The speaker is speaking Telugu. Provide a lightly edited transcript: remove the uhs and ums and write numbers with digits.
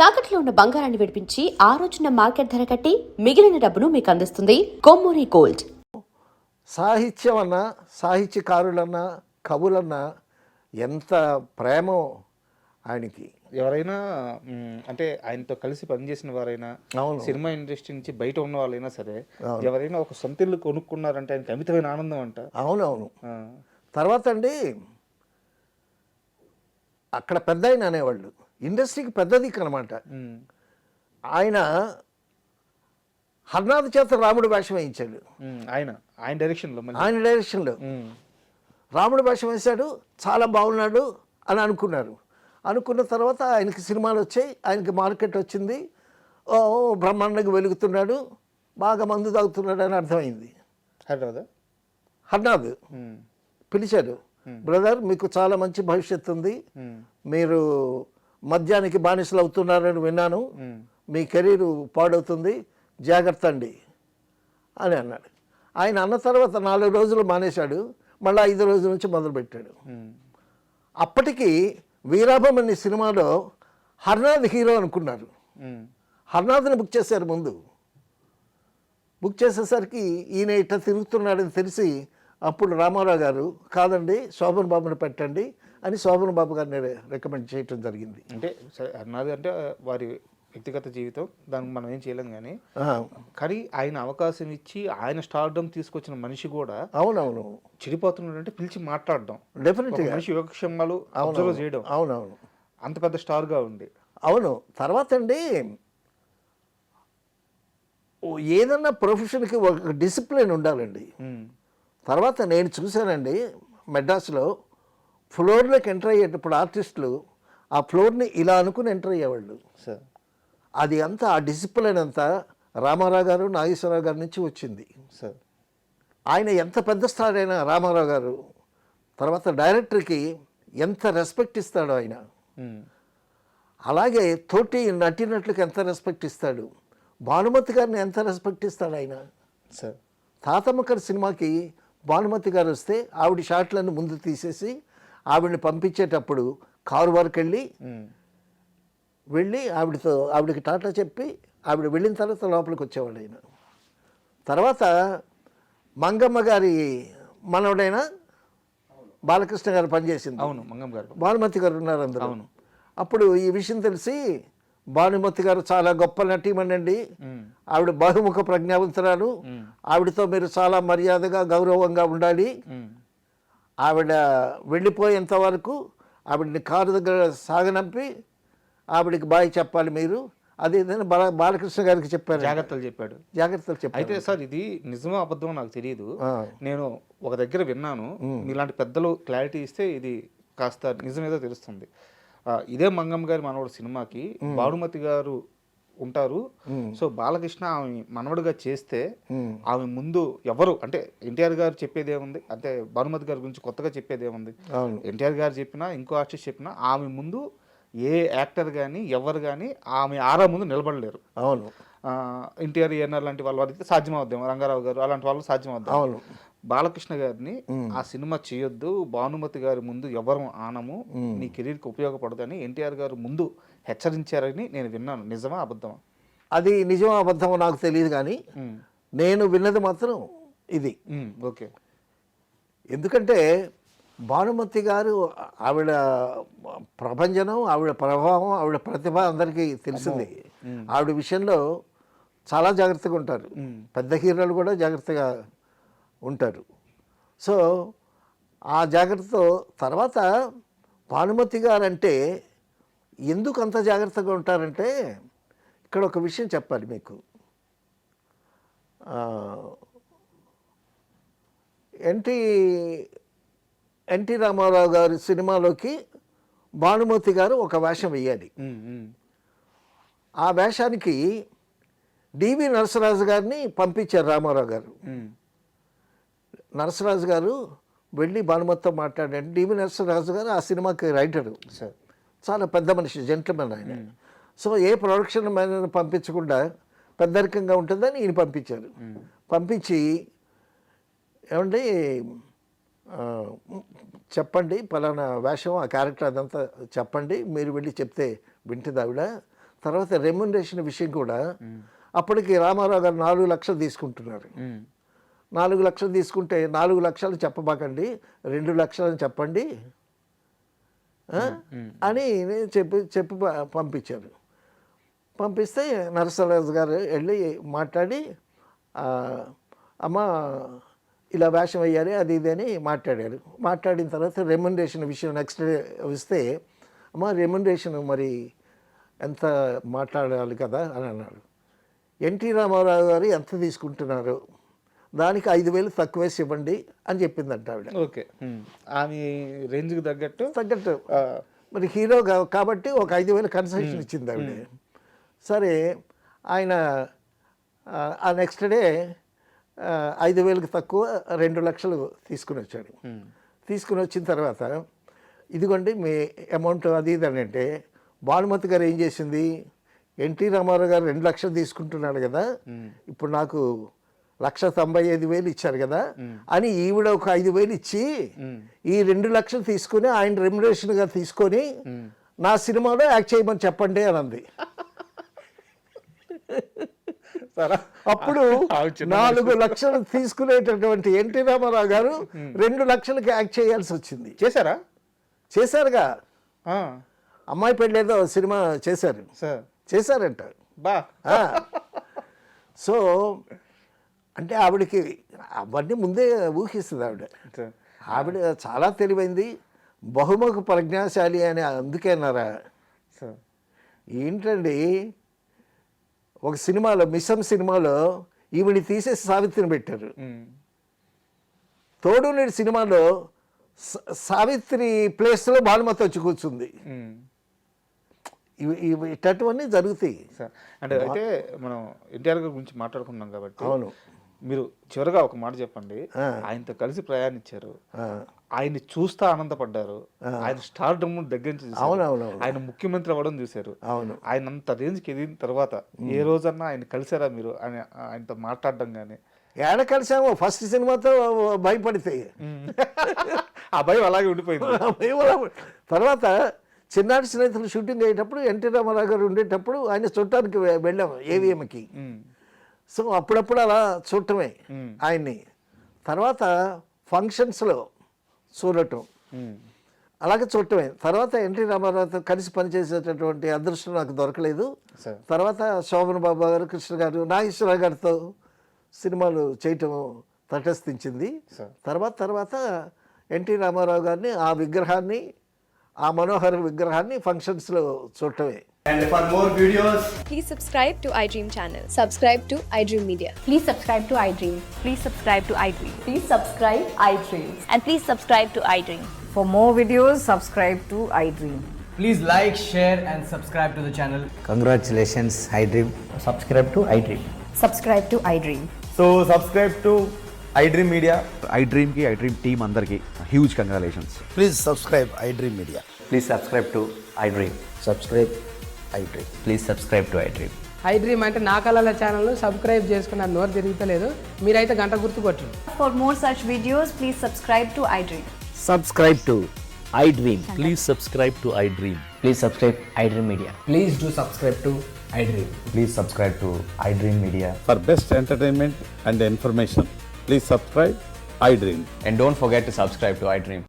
తాకట్లో ఉన్న బంగారాన్ని విడిపించి ఆ రోజున మార్కెట్ ధర కట్టి మిగిలిన డబ్బును మీకు అందిస్తుంది కొమ్మూరి గోల్డ్. సాహిత్యం అన్నా, సాహిత్యకారులన్నా, కవులన్నా ఎంత ప్రేమో ఆయనకి. ఎవరైనా అంటే ఆయనతో కలిసి పనిచేసిన వారైనా, సినిమా ఇండస్ట్రీ నుంచి బయట ఉన్న వాళ్ళైనా సరే, ఎవరైనా ఒక సొంత ఇల్లు కొనుక్కున్నారంటే ఆయనకి అమితమైన ఆనందం అంట. అవునవును. తర్వాత అండి అక్కడ పెద్ద ఆయన అనేవాళ్ళు, ఇండస్ట్రీకి పెద్ద దిక్కు అనమాట. ఆయన హర్నాథ్ చేత రాముడు వేషం వేయించాడు. ఆయన డైరెక్షన్లో రాముడు వేషం వేశాడు, చాలా బాగున్నాడు అని అనుకున్నారు. అనుకున్న తర్వాత ఆయనకి సినిమాలు వచ్చాయి, ఆయనకి మార్కెట్ వచ్చింది, ఓ బ్రహ్మాండంగా వెలుగుతున్నాడు, బాగా మందు తాగుతున్నాడు అని అర్థమైంది. హర్నాథ్ పిలిచాడు, బ్రదర్ మీకు చాలా మంచి భవిష్యత్తు ఉంది, మీరు మద్యానికి బానిసలు అవుతున్నారని విన్నాను, మీ కెరీర్ పాడవుతుంది, జాగ్రత్త అండి అని అన్నాడు. ఆయన అన్న తర్వాత 4 రోజులు మానేశాడు, మళ్ళీ 5 రోజుల నుంచి మొదలుపెట్టాడు. అప్పటికి వీరాభం అనే సినిమాలో హర్నాథ్ హీరో అనుకున్నారు. హర్నాథ్ని బుక్ చేశారు. ముందు బుక్ చేసేసరికి ఈయన ఇట్లా తిరుగుతున్నాడని తెలిసి అప్పుడు రామారావు గారు కాదండి శోభన్ బాబుని పెట్టండి అని శోభన్ బాబు గారిని రికమెండ్ చేయటం జరిగింది. అంటే హర్నాథ్ అంటే వారి వ్యక్తిగత జీవితం, దానికి మనం ఏం చేయలేం కానీ ఆయన అవకాశం ఇచ్చి ఆయన స్టార్డమ్ తీసుకొచ్చిన మనిషి కూడా అవునవును చెడిపోతున్నాడు అంటే పిలిచి మాట్లాడడం, డెఫినెట్గా మనిషి యోగక్షేమాలు అబ్జర్వ్ చేయడం. అవునవును అంత పెద్ద స్టార్గా ఉంది. అవును. తర్వాత అండి ఏదన్నా ప్రొఫెషన్కి ఒక డిసిప్లిన్ ఉండాలండి. తర్వాత నేను చూశానండి మెడ్రాస్లో ఫ్లోర్లోకి ఎంటర్ అయ్యేటప్పుడు ఆర్టిస్టులు ఆ ఫ్లోర్ని ఇలా అనుకుని ఎంటర్ అయ్యేవాళ్ళు. అది అంతా ఆ డిసిప్లిన్ అంతా రామారావు గారు, నాగేశ్వరరావు గారి నుంచి వచ్చింది. ఆయన ఎంత పెద్ద స్టార్ అయినా రామారావు గారు తర్వాత డైరెక్టర్కి ఎంత రెస్పెక్ట్ ఇస్తాడో ఆయన, అలాగే తోటి నటినట్లకి ఎంత రెస్పెక్ట్ ఇస్తాడు, భానుమతి గారిని ఎంత రెస్పెక్ట్ ఇస్తాడు ఆయన. తాతమ్మకర్ సినిమాకి భానుమతి గారు వస్తే ఆవిడ షాట్లను ముందు తీసేసి ఆవిడని పంపించేటప్పుడు కారు వరకు వెళ్ళి ఆవిడకి టాటా చెప్పి ఆవిడ వెళ్ళిన తర్వాత లోపలికి వచ్చేవాడు ఆయన. తర్వాత మంగమ్మ గారి మనవడైన బాలకృష్ణ గారు పనిచేసింది. భానుమతి గారు ఉన్నారు అందరూ. అప్పుడు ఈ విషయం తెలిసి భానుమతి గారు చాలా గొప్ప నటీమణండి, ఆవిడ బహుముఖ ప్రజ్ఞావంతురాలు, ఆవిడతో మీరు చాలా మర్యాదగా గౌరవంగా ఉండాలి, ఆవిడ వెళ్ళిపోయేంత వరకు ఆవిడని కారు దగ్గర సాగనంపి ఆవిడకి బాయ్ చెప్పాలి మీరు, అదేదైనా బాలకృష్ణ గారికి చెప్పారు. జాగ్రత్తలు చెప్పాడు. అయితే సార్ ఇది నిజమో అబద్ధమో నాకు తెలియదు, నేను ఒక దగ్గర విన్నాను, ఇలాంటి పెద్దలు క్లారిటీ ఇస్తే ఇది కాస్త నిజమేదో తెలుస్తుంది. ఇదే మంగమ్మ గారి మనవడు సినిమాకి భానుమతి గారు ఉంటారు. సో బాలకృష్ణ ఆమె మనవడుగా చేస్తే ఆమె ముందు ఎవరు అంటే ఎన్టీఆర్ గారు చెప్పేది ఏముంది, అంటే భానుమతి గారి గురించి కొత్తగా చెప్పేది ఏముంది, ఎన్టీఆర్ గారు చెప్పినా ఇంకో ఆర్టిస్ట్ చెప్పినా ఆమె ముందు ఏ యాక్టర్ కానీ ఎవరు కానీ ఆమె ఆరా ముందు నిలబడలేరు. అవును. ఎన్టీఆర్ ఏఎన్ఆర్ లాంటి వాళ్ళ వారికి సాధ్యమవుద్దాం, రంగారావు గారు అలాంటి వాళ్ళు సాధ్యమవుద్దాం. అవును. బాలకృష్ణ గారిని ఆ సినిమా చేయొద్దు, భానుమతి గారి ముందు ఎవరు ఆనము, నీ కెరీర్కి ఉపయోగపడదని ఎన్టీఆర్ గారు ముందు హెచ్చరించారని నేను విన్నాను. నిజమా అబద్ధమా? అది నిజమా అబద్ధమో నాకు తెలియదు, కానీ నేను విన్నది మాత్రం ఇది. ఓకే. ఎందుకంటే భానుమతి గారు ఆవిడ ప్రభంజనం, ఆవిడ ప్రభావం, ఆవిడ ప్రతిభ అందరికీ తెలిసింది. ఆవిడ విషయంలో చాలా జాగ్రత్తగా ఉంటారు, పెద్ద హీరోలు కూడా జాగ్రత్తగా ఉంటారు. సో ఆ జాగ్రత్తతో తర్వాత భానుమతి గారు అంటే ఎందుకు అంత జాగ్రత్తగా ఉంటారంటే ఇక్కడ ఒక విషయం చెప్పాలి మీకు. ఎన్టీ రామారావు గారి సినిమాలోకి భానుమతి గారు ఒక వేషం వేయాలి. ఆ వేషానికి డివి నరసరాజు గారిని పంపించారు రామారావు గారు. నరసరాజు గారు వెళ్ళి భానుమతితో మాట్లాడారు. డివి నరసరాజు గారు ఆ సినిమాకి రైటరు, చాలా పెద్ద మనిషి, జెంట్మెన్ ఆయన. సో ఏ ప్రొడక్షన్ మ్యాన్ పంపించకుండా పెద్దరికంగా ఉంటుందని ఈయన పంపించారు. పంపించి ఏమండి చెప్పండి పలానా వేషం, ఆ క్యారెక్టర్ అదంతా చెప్పండి, మీరు వెళ్ళి చెప్తే వింటుంది ఆవిడ. తర్వాత రెమ్యునరేషన్ విషయం కూడా అప్పటికి రామారావు గారు 4 లక్షలు తీసుకుంటున్నారు. 4 లక్షలు తీసుకుంటే 4 లక్షలు చెప్పబాకండి, 2 లక్షలు అని చెప్పండి అని చెప్పి పంపించారు. పంపిస్తే నరసరాజు గారు వెళ్ళి మాట్లాడి అమ్మ ఇలా వేషం వేయాలి అది ఇది అని మాట్లాడారు. మాట్లాడిన తర్వాత రెమ్యునరేషన్ విషయం నెక్స్ట్ డే వస్తే అమ్మ రెమ్యునరేషన్ మరి ఎంత మాట్లాడాలి కదా అని అన్నాడు. ఎన్టీ రామారావు గారు ఎంత తీసుకుంటున్నారు, దానికి 5,000 తక్కువేసి ఇవ్వండి అని చెప్పిందంట ఆవిడ. ఓకే, ఆమె రేంజ్కి తగ్గట్టు మరి హీరో కాబట్టి ఒక 5,000 కన్సెషన్ ఇచ్చింది ఆవిడ. సరే ఆయన ఆ నెక్స్ట్ డే 5,000కి తక్కువ 2 లక్షలు తీసుకుని వచ్చాడు. తీసుకుని వచ్చిన తర్వాత ఇదిగోండి మీ అమౌంట్ అది ఇది అని అంటే భానుమతి గారు ఏం చేసింది, ఎన్టీ రామారావు గారు 2 లక్షలు తీసుకుంటున్నాడు కదా, ఇప్పుడు నాకు 1,95,000 ఇచ్చారు కదా అని ఈవిడ ఒక 5,000 ఇచ్చి ఈ 2 లక్షలు తీసుకుని ఆయన రెమ్యునరేషన్గా తీసుకొని నా సినిమాలో యాక్ట్ చేయమని చెప్పండి అని అంది. అప్పుడు 4 లక్షలు తీసుకునేటటువంటి ఎన్టీ రామారావు గారు 2 లక్షలకి యాక్ట్ చేయాల్సి వచ్చింది. చేశారుగా, అమ్మాయి పెళ్ళేదో సినిమా చేశారంట. సో అంటే ఆవిడకి అవన్నీ ముందే ఊహిస్తుంది ఆవిడ చాలా తెలివైంది, బహుముఖ ప్రజ్ఞాశాలి అని అందుకే అన్నారా. ఏంటండి ఒక సినిమాలో మిసం సినిమాలో ఈవిని తీసేసి సావిత్రిని పెట్టారు. తోడునేడు సినిమాలో సావిత్రి ప్లేస్లో భానుమతి వచ్చి కూర్చుంది. ఇట్లాంటివన్నీ జరుగుతాయి. అంటే అయితే మనం ఎన్టీఆర్ గారి గురించి మాట్లాడుకున్నాం కాబట్టి అవును, మీరు చివరిగా ఒక మాట చెప్పండి. ఆయనతో కలిసి ప్రయాణించారు, ఆయన్ని చూస్తా ఆనందపడ్డారు, ఆయన స్టార్ డమ్ దగ్గర నుంచి చూసారు, ఆయన ముఖ్యమంత్రి అవ్వడం చూశారు. అవును, ఆయన అంత రేంజ్కి ఎదిగిన తర్వాత ఏ రోజన్నా ఆయన కలిసారా మీరు ఆయనతో మాట్లాడడం కానీ? ఏడ కలిసామో ఫస్ట్ సినిమాతో భయపడితే ఆ భయం అలాగే ఉండిపోయింది. తర్వాత చిన్నాటి స్నేహితులు షూటింగ్ అయ్యేటప్పుడు ఎన్టీ రామారావు గారు ఉండేటప్పుడు ఆయన చూడటానికి వెళ్ళాము ఏవిఎంకి. సో అప్పుడప్పుడు అలా చూడటమే ఆయన్ని. తర్వాత ఫంక్షన్స్లో చూడటం అలాగే చూడటమే. తర్వాత ఎన్టీ రామారావుతో కలిసి పనిచేసేటటువంటి అదృష్టం నాకు దొరకలేదు. తర్వాత శోభన్ బాబు గారు, కృష్ణ గారు, నాగేశ్వరరావు గారితో సినిమాలు చేయటం తటస్థించింది. తర్వాత ఎన్టీ రామారావు గారిని ఆ విగ్రహాన్ని, ఆ మనోహర విగ్రహాన్ని ఫంక్షన్స్లో చూడటమే. And for more videos, please subscribe to iDream channel. Subscribe to iDream Media. Please subscribe to iDream. Please subscribe to iDream. Please subscribe iDream. And please subscribe to iDream. For more videos, subscribe to iDream. please like, share and subscribe to the channel. Congratulations, iDream. Subscribe to iDream. Subscribe to iDream. So subscribe to iDream Media. iDream ki iDream team andarki huge congratulations. Please subscribe iDream Media. Please subscribe to iDream. Subscribe iDream. Please subscribe to iDream. iDream అంటే నా కళల ఛానల్ సబ్స్క్రైబ్ చేసుకున్న నోరు తిరుగుతలేదు, మీరైతే గంట గుర్తు కొట్టండి. For more such videos, please subscribe to iDream. Subscribe to iDream. Please subscribe to iDream. Please subscribe iDream Media. Please do subscribe to iDream. Please subscribe to iDream Media. For best entertainment and information, please subscribe iDream. And don't forget to subscribe to iDream.